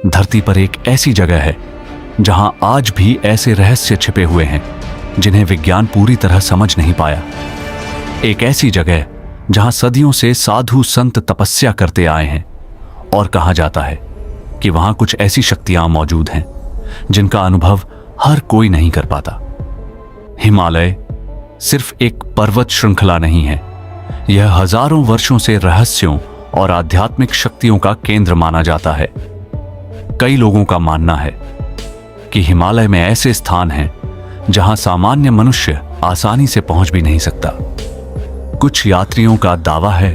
धरती पर एक ऐसी जगह है जहां आज भी ऐसे रहस्य छिपे हुए हैं जिन्हें विज्ञान पूरी तरह समझ नहीं पाया। एक ऐसी जगह जहां सदियों से साधु संत तपस्या करते आए हैं और कहा जाता है कि वहां कुछ ऐसी शक्तियां मौजूद हैं जिनका अनुभव हर कोई नहीं कर पाता। हिमालय सिर्फ एक पर्वत श्रृंखला नहीं है, यह हजारों वर्षों से रहस्यों और आध्यात्मिक शक्तियों का केंद्र माना जाता है। कई लोगों का मानना है कि हिमालय में ऐसे स्थान हैं जहां सामान्य मनुष्य आसानी से पहुंच भी नहीं सकता। कुछ यात्रियों का दावा है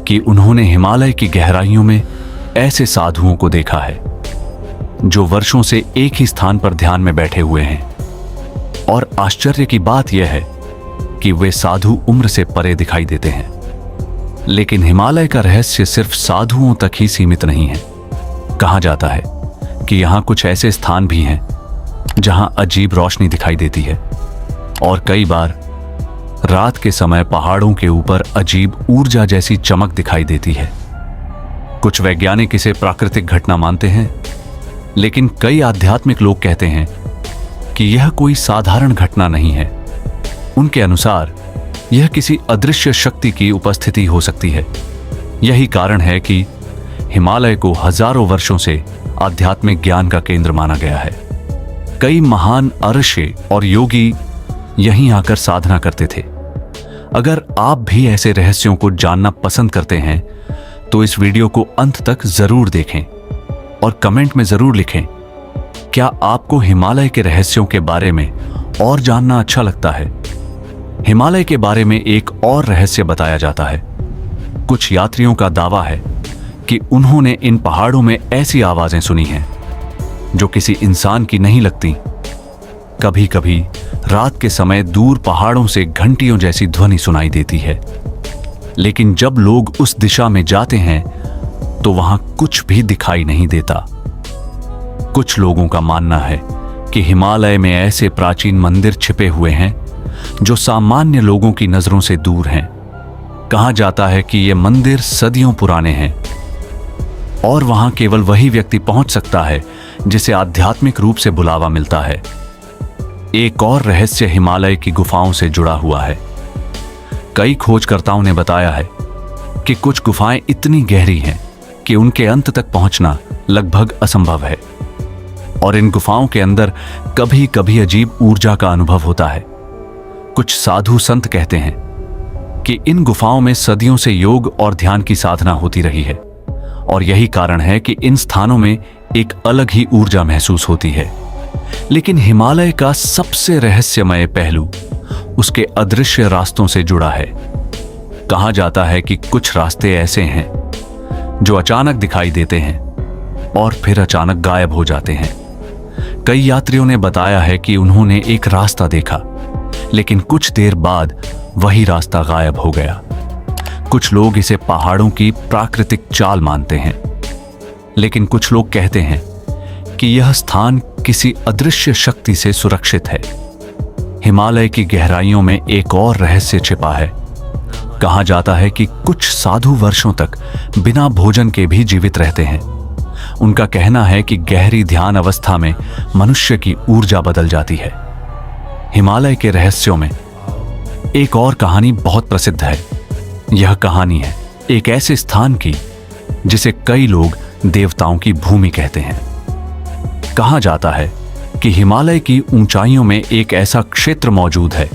कि उन्होंने हिमालय की गहराइयों में ऐसे साधुओं को देखा है जो वर्षों से एक ही स्थान पर ध्यान में बैठे हुए हैं, और आश्चर्य की बात यह है कि वे साधु उम्र से परे दिखाई देते हैं। लेकिन हिमालय का रहस्य सिर्फ साधुओं तक ही सीमित नहीं है। कहा जाता है कि यहां कुछ ऐसे स्थान भी हैं जहां अजीब रोशनी दिखाई देती है, और कई बार रात के समय पहाड़ों के ऊपर अजीब ऊर्जा जैसी चमक दिखाई देती है। कुछ वैज्ञानिक इसे प्राकृतिक घटना मानते हैं, लेकिन कई आध्यात्मिक लोग कहते हैं कि यह कोई साधारण घटना नहीं है। उनके अनुसार यह किसी अदृश्य शक्ति की उपस्थिति हो सकती है। यही कारण है कि हिमालय को हजारों वर्षों से आध्यात्मिक ज्ञान का केंद्र माना गया है। कई महान ऋषि और योगी यहीं आकर साधना करते थे। अगर आप भी ऐसे रहस्यों को जानना पसंद करते हैं तो इस वीडियो को अंत तक जरूर देखें और कमेंट में जरूर लिखें, क्या आपको हिमालय के रहस्यों के बारे में और जानना अच्छा लगता है? हिमालय के बारे में एक और रहस्य बताया जाता है। कुछ यात्रियों का दावा है कि उन्होंने इन पहाड़ों में ऐसी आवाजें सुनी हैं जो किसी इंसान की नहीं लगती। कभी कभी रात के समय दूर पहाड़ों से घंटियों जैसी ध्वनि सुनाई देती है, लेकिन जब लोग उस दिशा में जाते हैं तो वहां कुछ भी दिखाई नहीं देता। कुछ लोगों का मानना है कि हिमालय में ऐसे प्राचीन मंदिर छिपे हुए हैं जो सामान्य लोगों की नजरों से दूर हैं। कहा जाता है कि ये मंदिर सदियों पुराने हैं और वहां केवल वही व्यक्ति पहुंच सकता है जिसे आध्यात्मिक रूप से बुलावा मिलता है। एक और रहस्य हिमालय की गुफाओं से जुड़ा हुआ है। कई खोजकर्ताओं ने बताया है कि कुछ गुफाएं इतनी गहरी हैं कि उनके अंत तक पहुंचना लगभग असंभव है, और इन गुफाओं के अंदर कभी कभी अजीब ऊर्जा का अनुभव होता है। कुछ साधु संत कहते हैं कि इन गुफाओं में सदियों से योग और ध्यान की साधना होती रही है, और यही कारण है कि इन स्थानों में एक अलग ही ऊर्जा महसूस होती है। लेकिन हिमालय का सबसे रहस्यमय पहलू उसके अदृश्य रास्तों से जुड़ा है। कहा जाता है कि कुछ रास्ते ऐसे हैं जो अचानक दिखाई देते हैं और फिर अचानक गायब हो जाते हैं। कई यात्रियों ने बताया है कि उन्होंने एक रास्ता देखा, लेकिन कुछ देर बाद वही रास्ता गायब हो गया। कुछ लोग इसे पहाड़ों की प्राकृतिक चाल मानते हैं, लेकिन कुछ लोग कहते हैं कि यह स्थान किसी अदृश्य शक्ति से सुरक्षित है। हिमालय की गहराइयों में एक और रहस्य छिपा है। कहा जाता है कि कुछ साधु वर्षों तक बिना भोजन के भी जीवित रहते हैं। उनका कहना है कि गहरी ध्यान अवस्था में मनुष्य की ऊर्जा बदल जाती है। हिमालय के रहस्यों में एक और कहानी बहुत प्रसिद्ध है। यह कहानी है एक ऐसे स्थान की जिसे कई लोग देवताओं की भूमि कहते हैं। कहा जाता है कि हिमालय की ऊंचाइयों में एक ऐसा क्षेत्र मौजूद है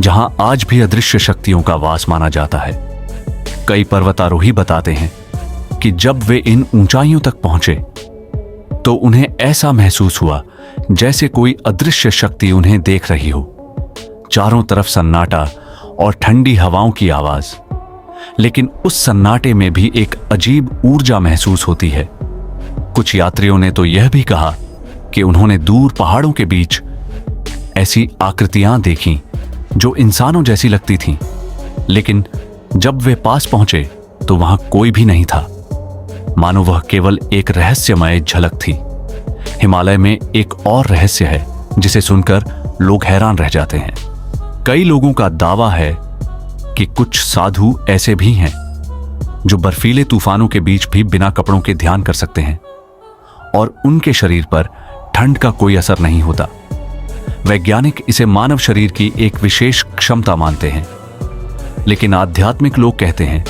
जहां आज भी अदृश्य शक्तियों का वास माना जाता है। कई पर्वतारोही बताते हैं कि जब वे इन ऊंचाइयों तक पहुंचे तो उन्हें ऐसा महसूस हुआ जैसे कोई अदृश्य शक्ति उन्हें देख रही हो। चारों तरफ सन्नाटा और ठंडी हवाओं की आवाज, लेकिन उस सन्नाटे में भी एक अजीब ऊर्जा महसूस होती है। कुछ यात्रियों ने तो यह भी कहा कि उन्होंने दूर पहाड़ों के बीच ऐसी आकृतियां देखीं जो इंसानों जैसी लगती थीं, लेकिन जब वे पास पहुंचे तो वहां कोई भी नहीं था, मानो वह केवल एक रहस्यमय झलक थी। हिमालय में एक और रहस्य है जिसे सुनकर लोग हैरान रह जाते हैं। कई लोगों का दावा है कि कुछ साधु ऐसे भी हैं जो बर्फीले तूफानों के बीच भी बिना कपड़ों के ध्यान कर सकते हैं। और उनके शरीर पर ठंड का कोई असर नहीं होता। वैज्ञानिक इसे मानव शरीर की एक विशेष क्षमता मानते हैं, लेकिन आध्यात्मिक लोग कहते हैं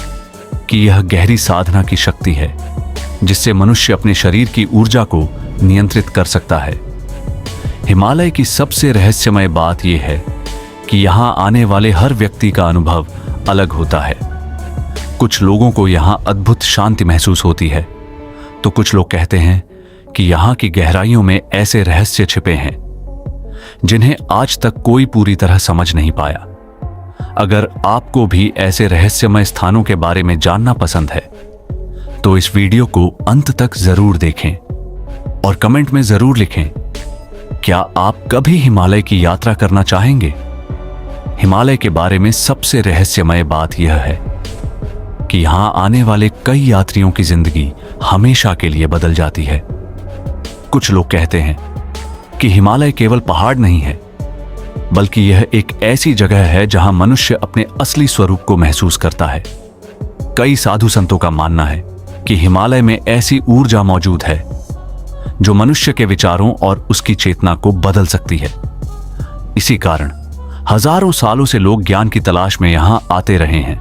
कि यह गहरी साधना की शक्ति है जिससे मनुष्य अपने शरीर की ऊर्जा को नियंत्रित कर सकता है। हिमालय की सबसे रहस्यमय बात यह है कि यहां आने वाले हर व्यक्ति का अनुभव अलग होता है। कुछ लोगों को यहां अद्भुत शांति महसूस होती है, तो कुछ लोग कहते हैं कि यहां की गहराइयों में ऐसे रहस्य छिपे हैं जिन्हें आज तक कोई पूरी तरह समझ नहीं पाया। अगर आपको भी ऐसे रहस्यमय स्थानों के बारे में जानना पसंद है तो इस वीडियो को अंत तक जरूर देखें और कमेंट में जरूर लिखें, क्या आप कभी हिमालय की यात्रा करना चाहेंगे? हिमालय के बारे में सबसे रहस्यमय बात यह है कि यहां आने वाले कई यात्रियों की जिंदगी हमेशा के लिए बदल जाती है। कुछ लोग कहते हैं कि हिमालय केवल पहाड़ नहीं है, बल्कि यह एक ऐसी जगह है जहां मनुष्य अपने असली स्वरूप को महसूस करता है। कई साधु संतों का मानना है कि हिमालय में ऐसी ऊर्जा मौजूद है जो मनुष्य के विचारों और उसकी चेतना को बदल सकती है। इसी कारण हजारों सालों से लोग ज्ञान की तलाश में यहां आते रहे हैं,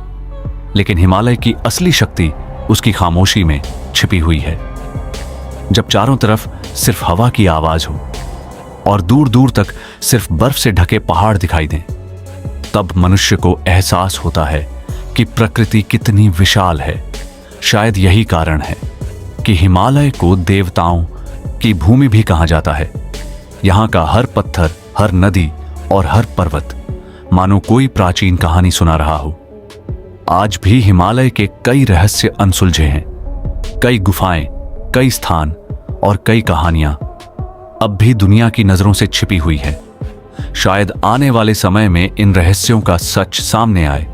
लेकिन हिमालय की असली शक्ति उसकी खामोशी में छिपी हुई है। जब चारों तरफ सिर्फ हवा की आवाज हो और दूर दूर तक सिर्फ बर्फ से ढके पहाड़ दिखाई दें, तब मनुष्य को एहसास होता है कि प्रकृति कितनी विशाल है। शायद यही कारण है कि हिमालय को देवताओं की भूमि भी कहा जाता है। यहां का हर पत्थर, हर नदी और हर पर्वत मानो कोई प्राचीन कहानी सुना रहा हो। आज भी हिमालय के कई रहस्य अनसुलझे हैं। कई गुफाएं, कई स्थान और कई कहानियां अब भी दुनिया की नजरों से छिपी हुई है। शायद आने वाले समय में इन रहस्यों का सच सामने आए,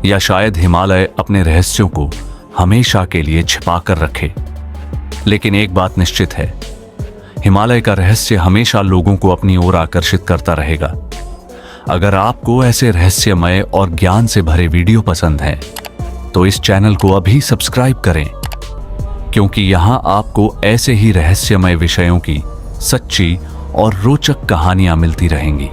या शायद हिमालय अपने रहस्यों को हमेशा के लिए छिपा कर रखे। लेकिन एक बात निश्चित है, हिमालय का रहस्य हमेशा लोगों को अपनी ओर आकर्षित करता रहेगा। अगर आपको ऐसे रहस्यमय और ज्ञान से भरे वीडियो पसंद हैं, तो इस चैनल को अभी सब्सक्राइब करें, क्योंकि यहां आपको ऐसे ही रहस्यमय विषयों की सच्ची और रोचक कहानियां मिलती रहेंगी।